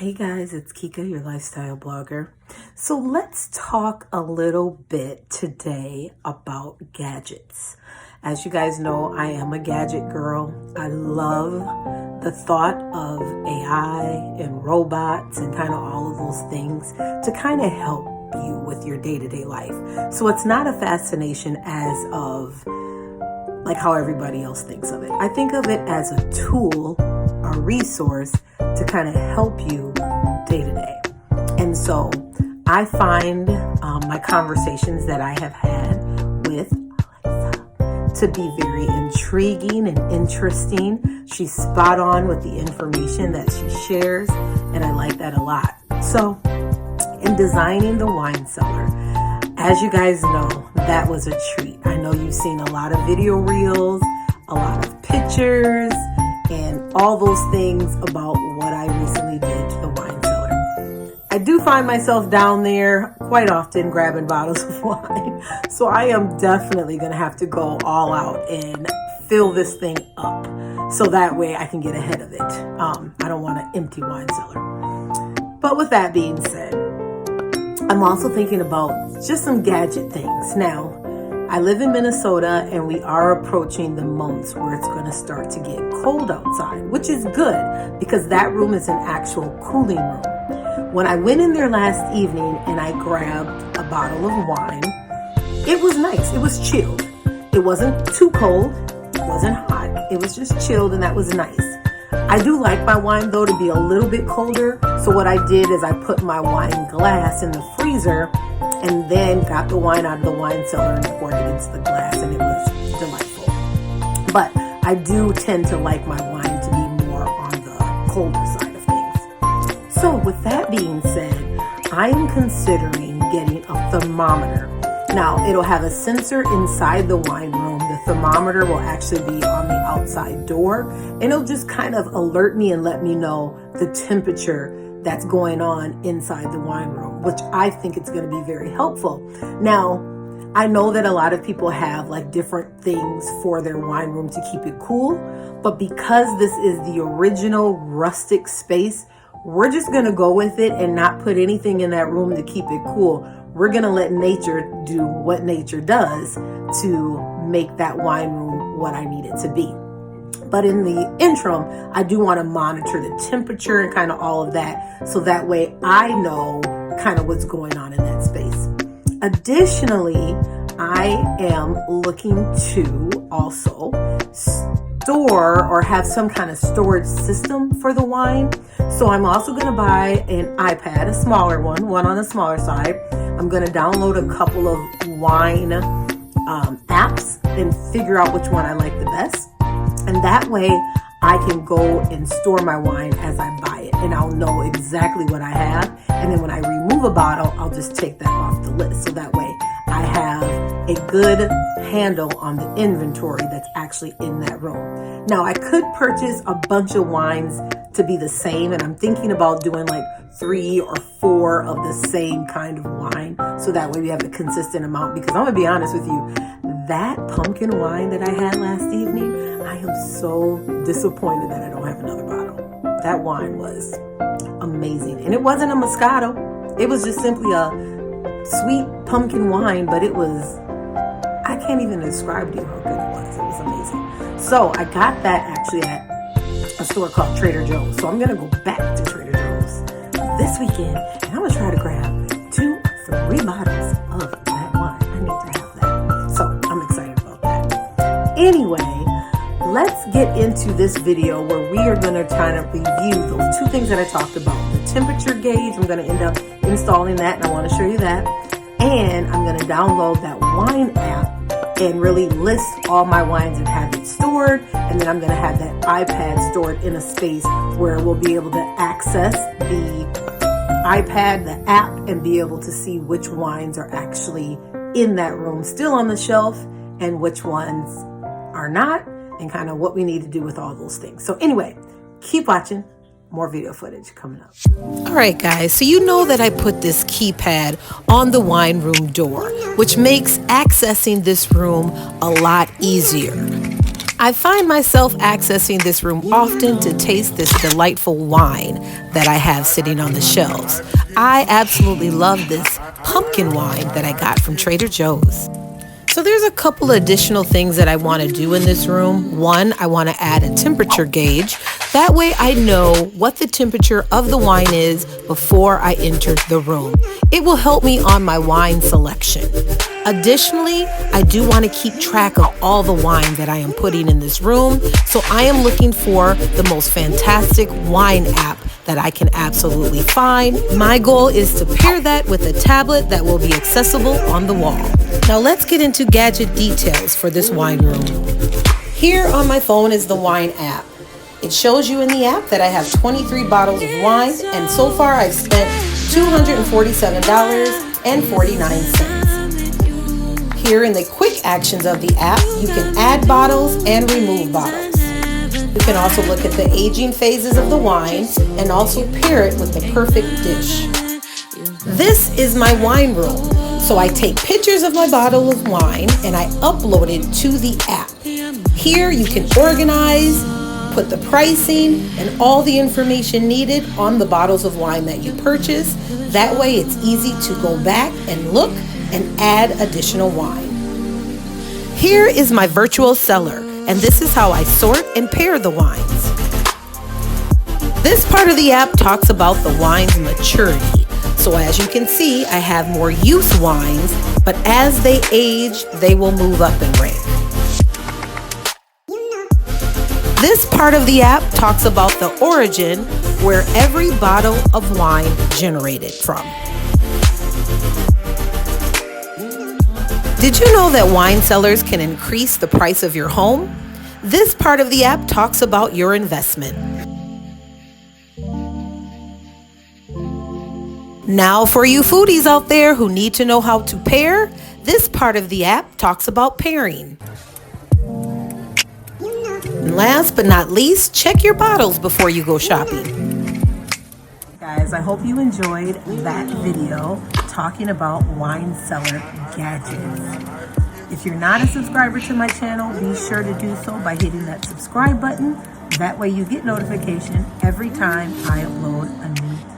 Hey guys, it's Kika, your lifestyle blogger. So let's talk a little bit today about gadgets. As you guys know, I am a gadget girl. I love the thought of AI and robots and kind of all of those things to kind of help you with your day-to-day life. So it's not a fascination as of like how everybody else thinks of it. I think of it as a tool, a resource to kind of help you day to day. And so I find my conversations that I have had with Alexa to be very intriguing and interesting. She's spot on with the information that she shares, and I like that a lot. So in designing the wine cellar, as you guys know, that was a treat. I know you've seen a lot of video reels, a lot of pictures, and all those things about what I recently did to the wine cellar. I do find myself down there quite often grabbing bottles of wine. So I am definitely going to have to go all out and fill this thing up so that way I can get ahead of it. I don't want an empty wine cellar. But with that being said, I'm also thinking about just some gadget things. Now, I live in Minnesota and we are approaching the months where it's going to start to get cold outside, which is good because that room is an actual cooling room. When I went in there last evening and I grabbed a bottle of wine, it was nice. It was chilled. It wasn't too cold. It wasn't hot. It was just chilled, and that was nice. I do like my wine though to be a little bit colder. So what I did is I put my wine glass in the freezer and then got the wine out of the wine cellar and poured it into the glass, and it was delightful. But I do tend to like my wine to be more on the colder side of things. So with that being said, I am considering getting a thermometer. Now, it'll have a sensor inside the wine room. The thermometer will actually be on the outside door, and it'll just kind of alert me and let me know the temperature that's going on inside the wine room, which I think it's going to be very helpful. Now, I know that a lot of people have like different things for their wine room to keep it cool, but because this is the original rustic space, we're just going to go with it and not put anything in that room to keep it cool. We're going to let nature do what nature does to make that wine room what I need it to be. But in the interim, I do want to monitor the temperature and kind of all of that, so that way I know kind of what's going on in that space. Additionally, I am looking to also store or have some kind of storage system for the wine. So I'm also going to buy an iPad, a smaller one on the smaller side. I'm going to download a couple of wine apps and figure out which one I like the best. And that way I can go and store my wine as I buy it, and I'll know exactly what I have. And then when I remove a bottle, I'll just take that off the list. So that way I have a good handle on the inventory that's actually in that room. Now, I could purchase a bunch of wines to be the same, and I'm thinking about doing like 3 or 4 of the same kind of wine, so that way we have a consistent amount. Because I'm gonna be honest with you, that pumpkin wine that I had last evening, I am so disappointed that I don't have another bottle. That wine was amazing, and it wasn't a Moscato. It was just simply a sweet pumpkin wine, but it was, I can't even describe to you how good it was. It was amazing. So I got that actually at a store called Trader Joe's. So I'm going to go back to Trader Joe's this weekend, and I'm going to try to grab 2 or 3 bottles of that wine. I need to have that. So I'm excited about that. Anyway, let's get into this video where we are going to try to review those 2 things that I talked about. The temperature gauge, I'm going to end up installing that, and I want to show you that. And I'm going to download that wine app and really list all my wines and have it stored. And then I'm going to have that iPad stored in a space where we'll be able to access the iPad, the app, and be able to see which wines are actually in that room still on the shelf and which ones are not, and kind of what we need to do with all those things. So anyway, keep watching. More video footage coming up. All right, guys, so you know that I put this keypad on the wine room door, which makes accessing this room a lot easier. I find myself accessing this room often to taste this delightful wine that I have sitting on the shelves. I absolutely love this pumpkin wine that I got from Trader Joe's. So there's a couple additional things that I want to do in this room. One, I want to add a temperature gauge. That way I know what the temperature of the wine is before I enter the room. It will help me on my wine selection. Additionally, I do want to keep track of all the wine that I am putting in this room. So I am looking for the most fantastic wine app that I can absolutely find. My goal is to pair that with a tablet that will be accessible on the wall. Now let's get into gadget details for this wine room. Here on my phone is the wine app. It shows you in the app that I have 23 bottles of wine, and so far I've spent $247.49. Here in the quick actions of the app, you can add bottles and remove bottles. You can also look at the aging phases of the wine and also pair it with the perfect dish. This is my wine room. So I take pictures of my bottle of wine and I upload it to the app. Here you can organize, put the pricing and all the information needed on the bottles of wine that you purchase. That way it's easy to go back and look and add additional wine. Here is my virtual cellar, and this is how I sort and pair the wines. This part of the app talks about the wine's maturity. So as you can see, I have more youth wines, but as they age, they will move up in rank. This part of the app talks about the origin, where every bottle of wine generated from. Did you know that wine cellars can increase the price of your home? This part of the app talks about your investment. Now for you foodies out there who need to know how to pair, this part of the app talks about pairing. And last but not least, check your bottles before you go shopping. Guys, I hope you enjoyed that video talking about wine cellar gadgets. If you're not a subscriber to my channel, be sure to do so by hitting that subscribe button. That way you get notification every time I upload a new video.